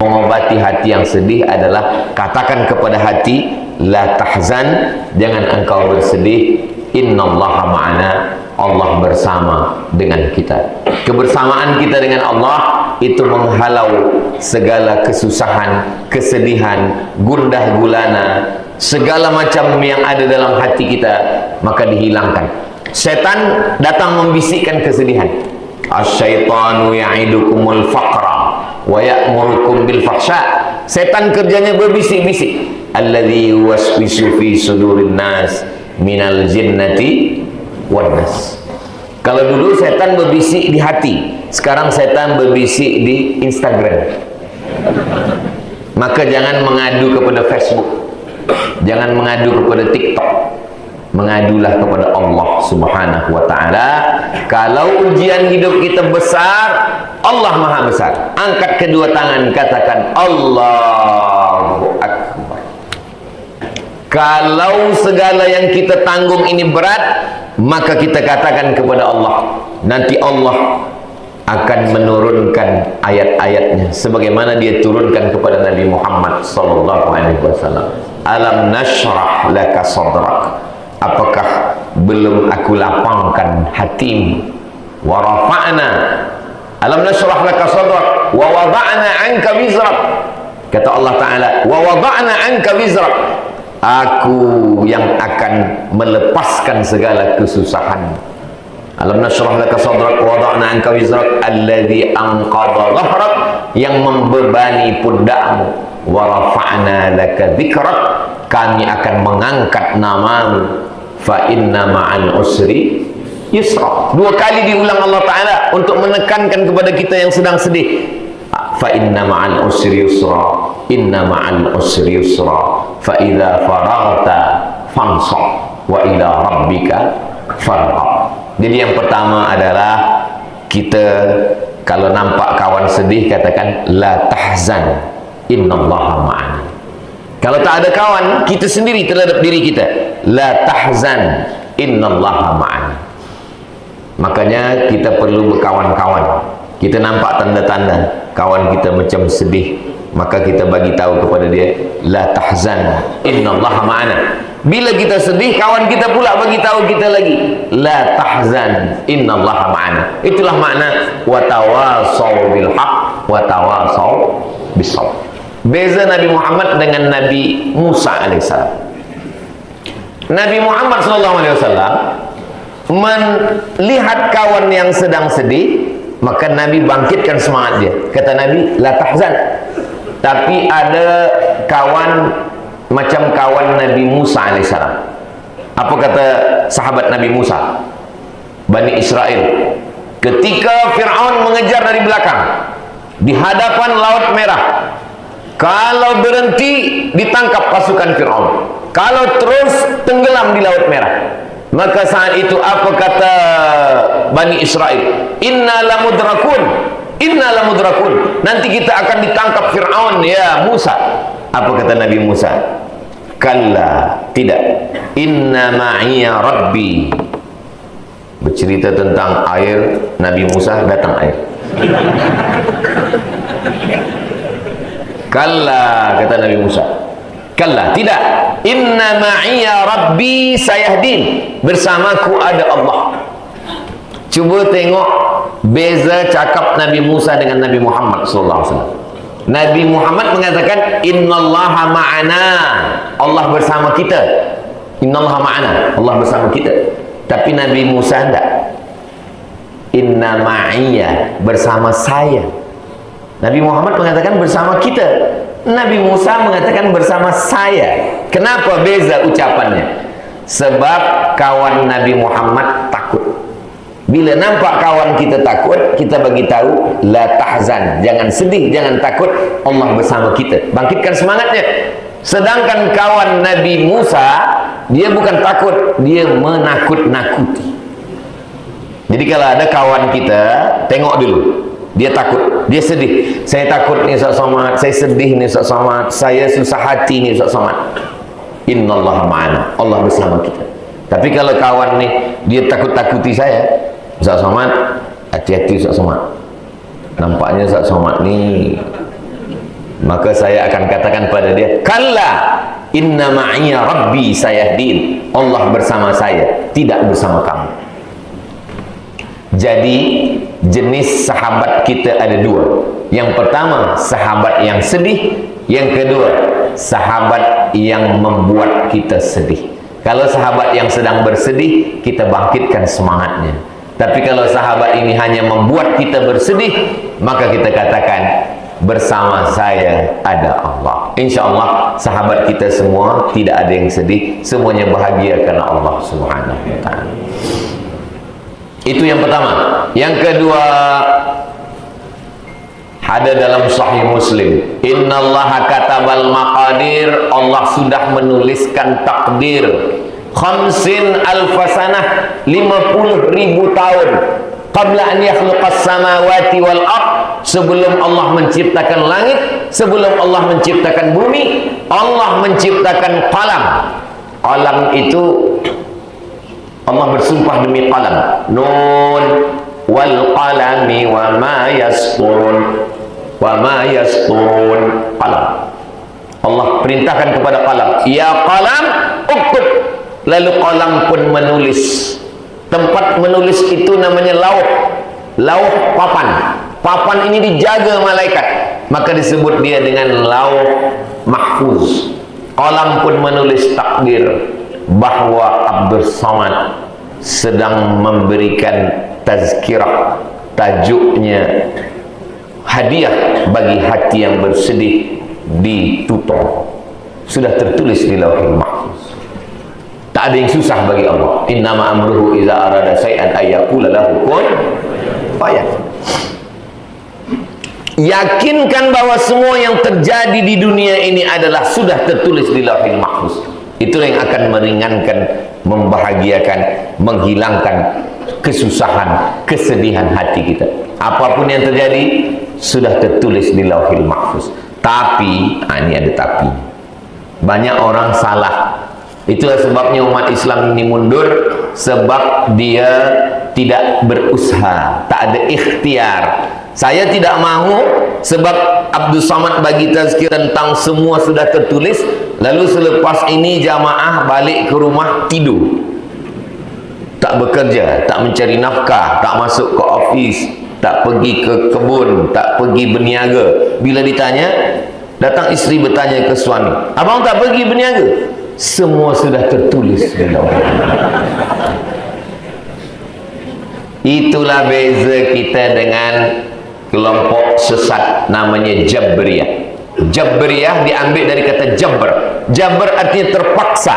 Mengobati hati yang sedih adalah katakan kepada hati, la tahzan, jangan engkau bersedih, innallaha ma'ana, Allah bersama dengan kita. Kebersamaan kita dengan Allah itu menghalau segala kesusahan, kesedihan, gundah gulana, segala macam yang ada dalam hati kita, maka dihilangkan. Setan datang membisikkan kesedihan. Asyaitanu ya'idukumul faqra wa ya'murukum bil fahsya. Setan kerjanya berbisik-bisik. Alladzi yuwaswisu fi sudurin nas minal jinnati wan nas. Kalau dulu setan berbisik di hati, sekarang setan berbisik di Instagram. Maka jangan mengadu kepada Facebook, jangan mengadu kepada TikTok, mengadulah kepada Allah Subhanahu wa ta'ala. Kalau ujian hidup kita besar, Allah maha besar. Angkat kedua tangan, katakan Allahu Akbar. Kalau segala yang kita tanggung ini berat, maka kita katakan kepada Allah, nanti Allah akan menurunkan ayat-ayatnya sebagaimana dia turunkan kepada Nabi Muhammad sallallahu alaihi wasallam. Alam nashrah laka sadrak, apakah belum aku lapangkan hatimu? Wa rafa'na, alam nashrah laka sadrak wa wada'na 'anka wizrak. Kata Allah Ta'ala, wa wada'na 'anka wizrak, aku yang akan melepaskan segala kesusahan. Alam nashrah laka sadrak wa wada'na 'anka wizrak alladhi anqadha dhahrak, yang membebani pundakmu. Wa rafa'na laka dzikrak, kami akan mengangkat namamu. Fa inna ma'al usri yusra. Dua kali diulang Allah Ta'ala untuk menekankan kepada kita yang sedang sedih. Fa inna ma'al usri yusra, inna ma'al usri yusra, fa idza faraghta fansab wa ila rabbika farghab. Jadi yang pertama adalah kita kalau nampak kawan sedih, katakan la tahzan, innallaha ma'ana. Kalau tak ada kawan, kita sendiri terhadap diri kita, la tahzan, innallaha ma'ana. Makanya kita perlu berkawan-kawan. Kita nampak tanda-tanda kawan kita macam sedih, maka kita bagi tahu kepada dia, la tahzan, innallaha ma'ana. Bila kita sedih, kawan kita pula bagi tahu kita lagi, la tahzan, innallaha ma'ana. Itulah makna wa tawasaw bil haqq wa tawasaw bis sabr. Beza Nabi Muhammad dengan Nabi Musa alaihissalam. Nabi Muhammad SAW melihat kawan yang sedang sedih, maka Nabi bangkitkan semangat dia. Kata Nabi, la tahzan. Tapi ada kawan macam kawan Nabi Musa alaihissalam. Apa kata sahabat Nabi Musa? Bani Israel. Ketika Fir'aun mengejar dari belakang, di hadapan Laut Merah, kalau berhenti ditangkap pasukan Fir'aun, kalau terus tenggelam di Laut Merah. Maka saat itu apa kata Bani Israel? Inna lamudrakun, inna lamudrakun, nanti kita akan ditangkap Fir'aun ya Musa. Apa kata Nabi Musa? Kalla, tidak, inna ma'iya rabbi. Bercerita tentang air, Nabi Musa datang air. Kalla, kata Nabi Musa. Kalla, tidak, inna ma'iya rabbi sayahdin, bersamaku ada Allah. Cuba tengok beza cakap Nabi Musa dengan Nabi Muhammad SAW. Nabi Muhammad mengatakan innallaha ma'ana, Allah bersama kita. Innallaha ma'ana, Allah bersama kita. Tapi Nabi Musa tidak. Inna ma'iya, bersama saya. Nabi Muhammad mengatakan bersama kita, Nabi Musa mengatakan bersama saya. Kenapa beza ucapannya? Sebab kawan Nabi Muhammad takut. Bila nampak kawan kita takut, kita bagi tahu la tahzan, jangan sedih, jangan takut, Allah bersama kita. Bangkitkan semangatnya. Sedangkan kawan Nabi Musa, dia bukan takut, dia menakut-nakuti. Jadi kalau ada kawan kita, tengok dulu. Dia takut, dia sedih. Saya takut ni Ustaz Somad, saya sedih ni Ustaz Somad, saya susah hati ni Ustaz Somad. Innallaha ma'ana, Allah bersama kita. Tapi kalau kawan ni dia takut-takuti saya, Ustaz Somad, hati-hati Ustaz Somad, nampaknya Ustaz Somad ni maka saya akan katakan pada dia, kalla inna ma'iya rabbi sayahdin. Allah bersama saya, tidak bersama kamu. Jadi jenis sahabat kita ada dua. Yang pertama, sahabat yang sedih. Yang kedua, sahabat yang membuat kita sedih. Kalau sahabat yang sedang bersedih, kita bangkitkan semangatnya. Tapi kalau sahabat ini hanya membuat kita bersedih, maka kita katakan, bersama saya ada Allah. Insya Allah sahabat kita semua tidak ada yang sedih, semuanya bahagia karena Allah Subhanahu wa ta'ala. Itu yang pertama. Yang kedua, ada dalam Sahih Muslim, innallaha katabal maqadir, Allah sudah menuliskan takdir, khamsin alfasanah, 50.000 tahun, qabla an yakhluqas samawati wal ard, sebelum Allah menciptakan langit, sebelum Allah menciptakan bumi, Allah menciptakan qalam. Qalam itu Allah bersumpah demi qalam, nun wal qalami wa ma yasturun, wa ma yasturun, qalam. Allah perintahkan kepada qalam, ya qalam uktub, lalu qalam pun menulis. Tempat menulis itu namanya lauh. Lauh papan. Papan ini dijaga malaikat, maka disebut dia dengan lauh mahfuz. Qalam pun menulis takdir bahwa Abdul Samad sedang memberikan tazkirah, tajuknya hadiah bagi hati yang bersedih di tutor. Sudah tertulis di lauhil mahfuz. Tak ada yang susah bagi Allah. Innama amruhu iza arada syai'an ayyaqula lahu kun fayakun. Yakinkan bahwa semua yang terjadi di dunia ini adalah sudah tertulis di lauhil mahfuz. Itulah yang akan meringankan, membahagiakan, menghilangkan kesusahan, kesedihan hati kita. Apapun yang terjadi sudah tertulis di lauhil mahfuz. Tapi, ini ada tapi. Banyak orang salah. Itulah sebabnya umat Islam ini mundur, sebab dia tidak berusaha, tak ada ikhtiar. Saya tidak mahu, sebab Abdul Samad bagi tazkir tentang semua sudah tertulis, lalu selepas ini jamaah balik ke rumah tidur, tak bekerja, tak mencari nafkah, tak masuk ke ofis, tak pergi ke kebun, tak pergi berniaga. Bila ditanya, datang isteri bertanya ke suami, abang tak pergi berniaga? Semua sudah tertulis. Itulah beza kita dengan kelompok sesat namanya Jabriyah. Jabriyah diambil dari kata jabr. Jabr artinya terpaksa.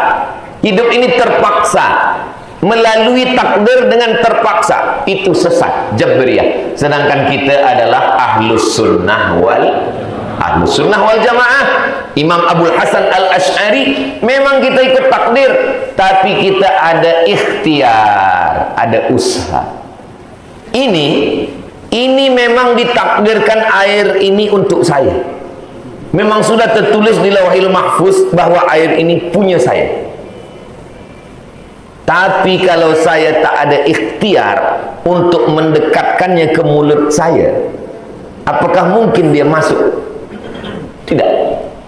Hidup ini terpaksa, melalui takdir dengan terpaksa. Itu sesat, Jabriyah. Sedangkan kita adalah Ahlus Sunnah wal Jamaah. Imam Abul Hasan Al-Ash'ari, memang kita ikut takdir, tapi kita ada ikhtiar, ada usaha. Ini memang ditakdirkan air ini untuk saya. Memang sudah tertulis di lauhil mahfuz bahwa air ini punya saya. Tapi kalau saya tak ada ikhtiar untuk mendekatkannya ke mulut saya, apakah mungkin dia masuk? Tidak.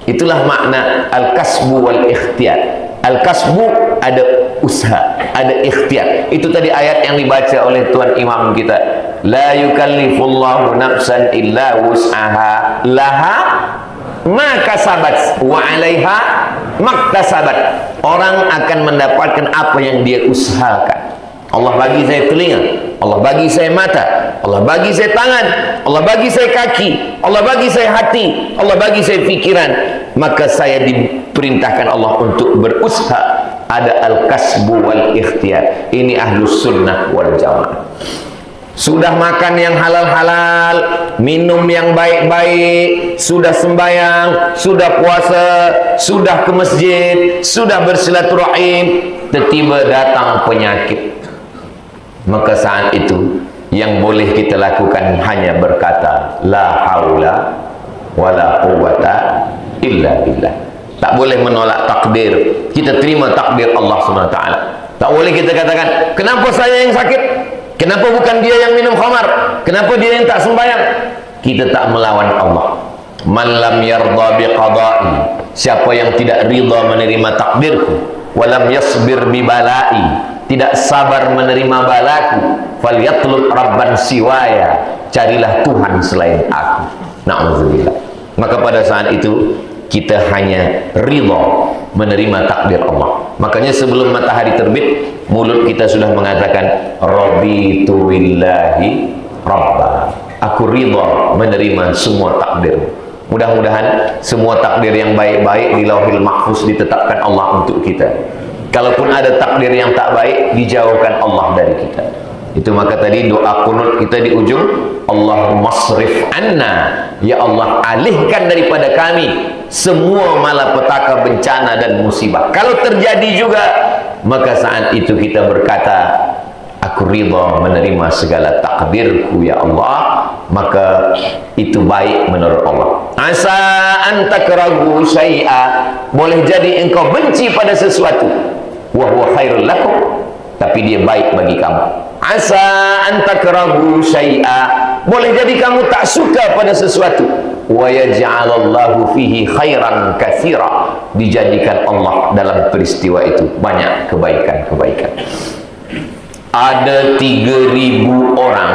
Itulah makna al-kasbu wal ikhtiyar. Al-kasbu ada usaha, ada ikhtiar. Itu tadi ayat yang dibaca oleh Tuan Imam kita. La yukallifullahu nafsan illa wus'aha, laha ma kasabat wa 'alaiha maktasabat. Orang akan mendapatkan apa yang dia usahakan. Allah bagi saya telinga, Allah bagi saya mata, Allah bagi saya tangan, Allah bagi saya kaki, Allah bagi saya hati, Allah bagi saya pikiran. Maka saya diperintahkan Allah untuk berusaha. Ada al-kasbu wal ikhtiyar. Ini Ahlus Sunnah wal Jamaah. Sudah makan yang halal-halal, minum yang baik-baik, sudah sembahyang, sudah puasa, sudah ke masjid, sudah bersilaturahim, tiba-tiba datang penyakit. Maka saat itu yang boleh kita lakukan hanya berkata la haula wala quwwata illa billah. Tak boleh menolak takdir. Kita terima takdir Allah SWT. Tak boleh kita katakan, kenapa saya yang sakit? Kenapa bukan dia yang minum khamar? Kenapa dia yang tak sembahyang? Kita tak melawan Allah. Man lam yarda biqada'i, siapa yang tidak ridha menerima takdirku, walam yasbir bibalai, tidak sabar menerima balaku, falyatlub rabban siwaya, carilah Tuhan selain aku. Na'udzubillah. Maka pada saat itu kita hanya ridha menerima takdir Allah. Makanya sebelum matahari terbit, mulut kita sudah mengatakan raditu billahi rabba, aku ridha menerima semua takdir. Mudah-mudahan semua takdir yang baik-baik di Lauhil Mahfuz ditetapkan Allah untuk kita. Kalaupun ada takdir yang tak baik, dijauhkan Allah dari kita. Itu maka tadi doa kunut kita di ujung, Allahumma srif anna, ya Allah alihkan daripada kami semua malapetaka, bencana dan musibah. Kalau terjadi juga, maka saat itu kita berkata, aku ridha menerima segala takdirku ya Allah, maka itu baik menurut Allah. Asa an takrahu syai'a, boleh jadi engkau benci pada sesuatu, wa huwa khairul lakum, tapi dia baik bagi kamu. Asa an takrahu syai'a, boleh jadi kamu tak suka pada sesuatu, wa yaj'alallahu fihi khairan katsira, dijadikan Allah dalam peristiwa itu banyak kebaikan-kebaikan. Ada 3.000 orang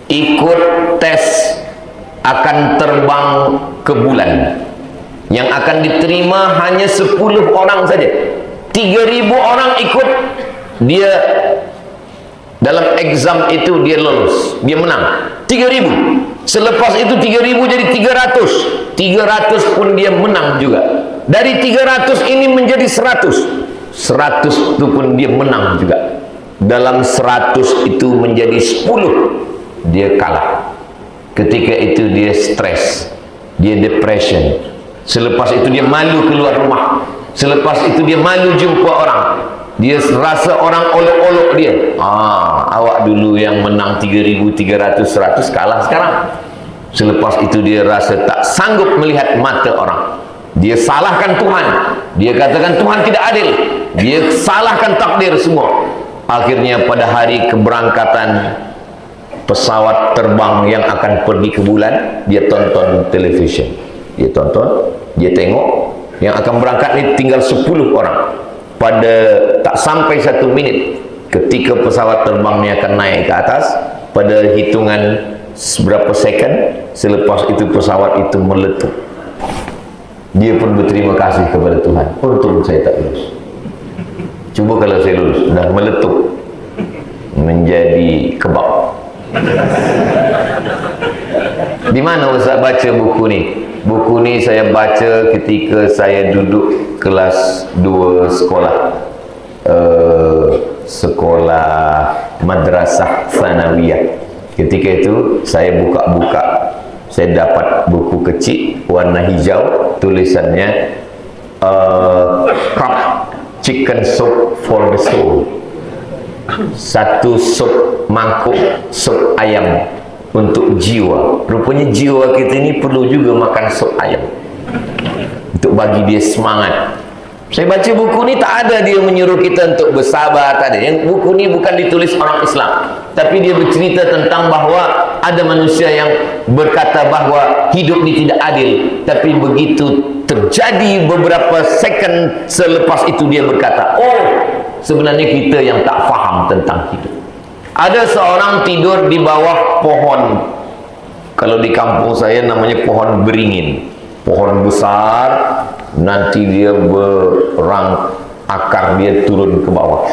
ikut tes akan terbang ke bulan. Yang akan diterima hanya 10 orang saja. 3.000 orang ikut, dia dalam exam itu dia lulus, dia menang. 3.000. Selepas itu 3.000 jadi 300. 300 pun dia menang juga. Dari 300 ini menjadi 100. 100 itu pun dia menang juga. Dalam 100 itu menjadi 10, dia kalah. Ketika itu dia stres, dia depression. Selepas itu dia malu keluar rumah. Selepas itu dia malu jumpa orang. Dia rasa orang olok-olok dia. Awak dulu yang menang 3.300, 100 kalah sekarang. Selepas itu dia rasa tak sanggup melihat mata orang. Dia salahkan Tuhan. Dia katakan Tuhan tidak adil. Dia salahkan takdir semua. Akhirnya pada hari keberangkatan pesawat terbang yang akan pergi ke bulan, dia tonton television. Dia tonton, dia tengok yang akan berangkat ini tinggal 10 orang. Pada tak sampai 1 minit ketika pesawat terbangnya akan naik ke atas, pada hitungan seberapa second selepas itu pesawat itu meletup. Dia pun berterima kasih kepada Tuhan, untung saya tak lulus. Cuba kalau saya lulus, sudah meletup menjadi kebab. Di mana Ustaz baca buku ni? Buku ni saya baca ketika saya duduk kelas 2 sekolah madrasah sanawiyah. Ketika itu saya buka-buka, saya dapat buku kecil warna hijau, tulisannya cup chicken soup for the soul. Satu sup mangkuk sup ayam untuk jiwa. Rupanya jiwa kita ini perlu juga makan sup ayam untuk bagi dia semangat. Saya baca buku ni tak ada dia menyuruh kita untuk bersabar, tak ada. Yang buku ni bukan ditulis orang Islam, tapi dia bercerita tentang bahawa ada manusia yang berkata bahawa hidup ni tidak adil, tapi begitu terjadi beberapa second selepas itu dia berkata, oh sebenarnya kita yang tak faham tentang hidup. Ada seorang tidur di bawah pohon, kalau di kampung saya namanya pohon beringin, pohon besar, nanti dia berang akar dia turun ke bawah.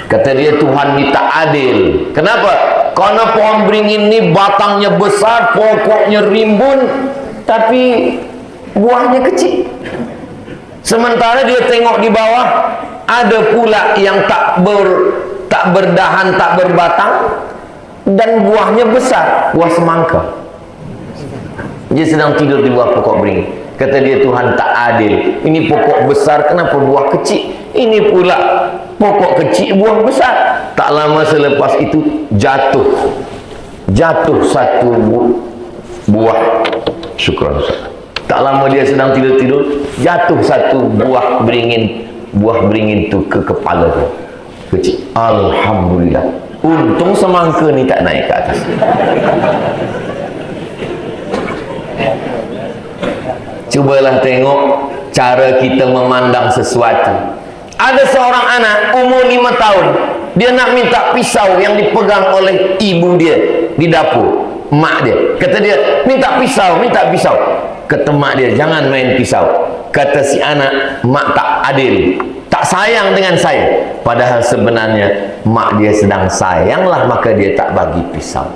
Kata dia, Tuhan ni tak adil. Kenapa? Karena pohon beringin ni batangnya besar, pokoknya rimbun, tapi buahnya kecil. Sementara dia tengok di bawah, ada pula yang tak berdahan, tak berbatang, dan buahnya besar, buah semangka. Dia sedang tidur di bawah pokok beringin. Kata dia, Tuhan tak adil. Ini pokok besar, kenapa buah kecil? Ini pula pokok kecil, buah besar. Tak lama selepas itu jatuh satu buah. Syukran. Tak lama dia sedang tidur-tidur, jatuh satu buah beringin. Buah beringin itu ke kepala dia, kecil. Alhamdulillah, untung semangka ni tak naik ke atas. Cubalah tengok cara kita memandang sesuatu. Ada seorang anak umur 5 tahun, dia nak minta pisau yang dipegang oleh ibu dia di dapur, mak dia. Kata dia, minta pisau, minta pisau. Kata mak dia, jangan main pisau. Kata si anak, mak tak adil, tak sayang dengan saya. Padahal sebenarnya mak dia sedang sayanglah, maka dia tak bagi pisau.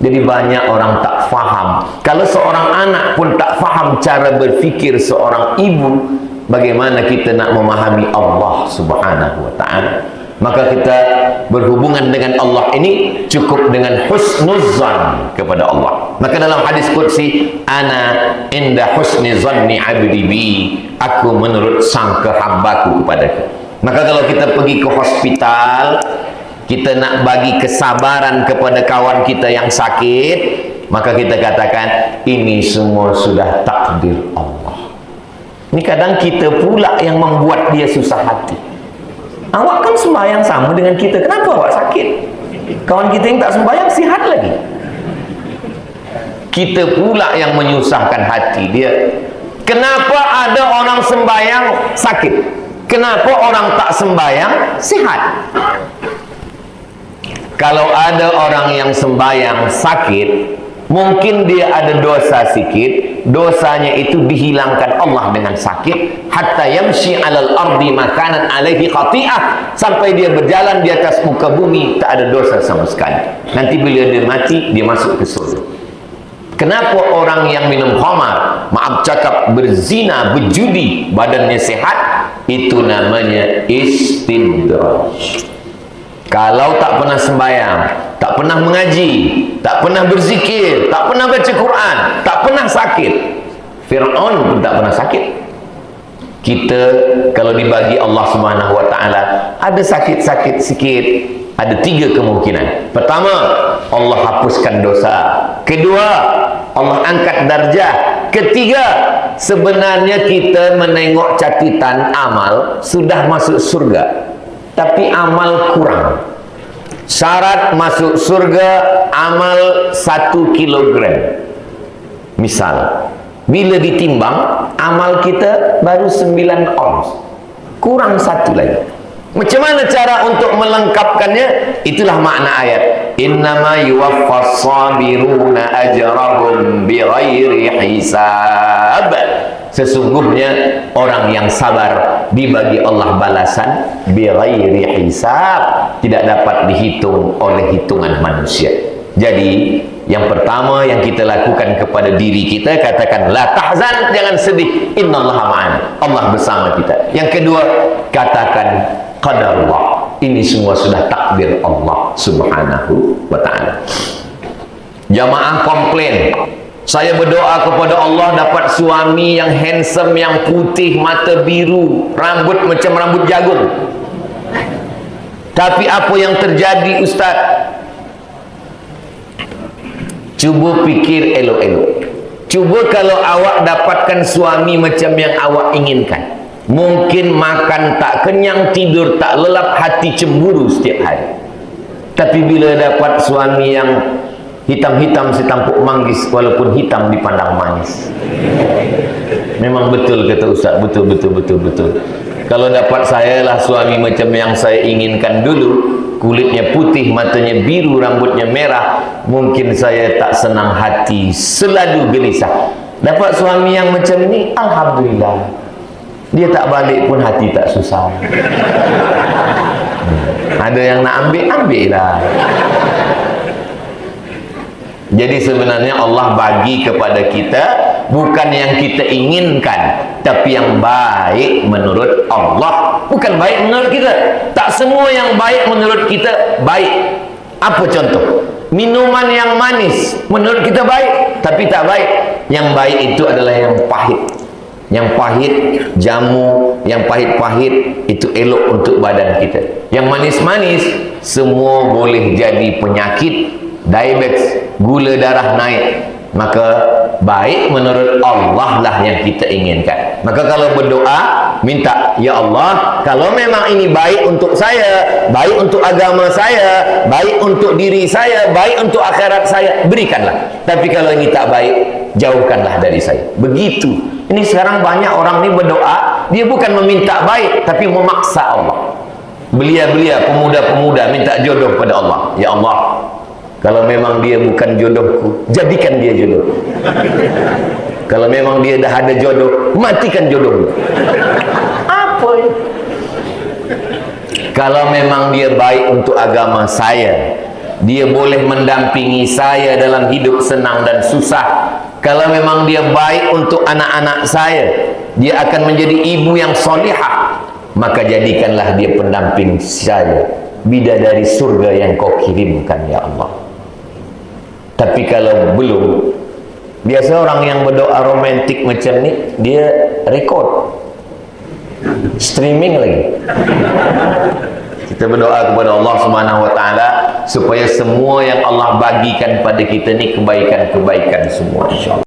Jadi banyak orang tak faham. Kalau seorang anak pun tak faham cara berfikir seorang ibu, bagaimana kita nak memahami Allah Subhanahu wa ta'ala? Maka kita berhubungan dengan Allah ini cukup dengan husnuzan kepada Allah. Maka dalam hadis qudsi, ana inda husni zanni abdi bi, aku menurut sangka hambaku kepadaku. Maka kalau kita pergi ke hospital, kita nak bagi kesabaran kepada kawan kita yang sakit, maka kita katakan ini semua sudah takdir Allah. Ini kadang kita pula yang membuat dia susah hati. Awak kan sembahyang sama dengan kita, kenapa awak sakit? Kawan kita yang tak sembahyang sihat lagi. Kita pula yang menyusahkan hati dia. Kenapa ada orang sembahyang sakit? Kenapa orang tak sembahyang sihat? Kalau ada orang yang sembahyang sakit, mungkin dia ada dosa sikit, dosanya itu dihilangkan Allah dengan sakit, hatta yamshi 'alal ardi makanan alaihi khati'ah, sampai dia berjalan di atas muka bumi tak ada dosa sama sekali. Nanti bila dia mati, dia masuk ke surga. Kenapa orang yang minum khamar, maaf cakap berzina, berjudi, badannya sehat? Itu namanya istidraj. Kalau tak pernah sembahyang, tak pernah mengaji, tak pernah berzikir, tak pernah baca Quran, tak pernah sakit. Fir'aun pun tak pernah sakit. Kita kalau dibagi Allah Subhanahu wa ta'ala, ada sakit-sakit sikit, ada 3 kemungkinan. Pertama, Allah hapuskan dosa. Kedua, Allah angkat darjah. Ketiga, sebenarnya kita menengok catatan amal sudah masuk surga, tapi amal kurang. Syarat masuk surga amal 1 kilogram. Misal, bila ditimbang amal kita baru 9 ons, kurang 1 lagi. Macam mana cara untuk melengkapkannya? Itulah makna ayat, innama yuwaffas sabiruna ajrahum bighairi hisab. Sesungguhnya orang yang sabar dibagi Allah balasan bighairi hisab, tidak dapat dihitung oleh hitungan manusia. Jadi yang pertama yang kita lakukan kepada diri kita, katakan la tahzan, jangan sedih, innallaha ma'ana, Allah bersama kita. Yang kedua, katakan qadarullah, ini semua sudah takdir Allah Subhanahu wa ta'ala. Jamaah komplain, saya berdoa kepada Allah dapat suami yang handsome, yang putih, mata biru, rambut macam rambut jagung. Tapi apa yang terjadi Ustaz? Cuba fikir elok-elok. Cuba kalau awak dapatkan suami macam yang awak inginkan, mungkin makan tak kenyang, tidur tak lelap, hati cemburu setiap hari. Tapi bila dapat suami yang hitam-hitam setampuk manggis, walaupun hitam dipandang manis. Memang betul kata Ustaz, betul. Kalau dapat saya lah suami macam yang saya inginkan dulu, kulitnya putih, matanya biru, rambutnya merah, mungkin saya tak senang hati, selalu gelisah. Dapat suami yang macam ini, alhamdulillah, dia tak balik pun hati tak susah. Ada yang nak ambil lah. Jadi sebenarnya Allah bagi kepada kita bukan yang kita inginkan, tapi yang baik menurut Allah, bukan baik menurut kita. Tak semua yang baik menurut kita baik. Apa contoh? Minuman yang manis menurut kita baik, tapi tak baik. Yang baik itu adalah yang pahit. Yang pahit, jamu, yang pahit-pahit itu elok untuk badan kita. Yang manis-manis semua boleh jadi penyakit, diabetes, gula darah naik. Maka baik menurut Allah lah yang kita inginkan. Maka kalau berdoa, minta, ya Allah, kalau memang ini baik untuk saya, baik untuk agama saya, baik untuk diri saya, baik untuk akhirat saya, berikanlah. Tapi kalau ini tak baik, jauhkanlah dari saya. Begitu. Ini sekarang banyak orang ini berdoa, dia bukan meminta baik, tapi memaksa Allah. Belia-belia, pemuda-pemuda minta jodoh pada Allah. Ya Allah, kalau memang dia bukan jodohku, jadikan dia jodoh. Kalau memang dia dah ada jodoh, matikan jodohmu. Apa ya? Kalau memang dia baik untuk agama saya, dia boleh mendampingi saya dalam hidup senang dan susah. Kalau memang dia baik untuk anak-anak saya, dia akan menjadi ibu yang solihah, maka jadikanlah dia pendamping saya, bidadari surga yang kau kirimkan ya Allah. Tapi kalau belum, biasa orang yang berdoa romantik macam ni, dia rekod, streaming lagi. Kita berdoa kepada Allah Subhanahu wa taala supaya semua yang Allah bagikan pada kita ni kebaikan-kebaikan semua, insyaallah.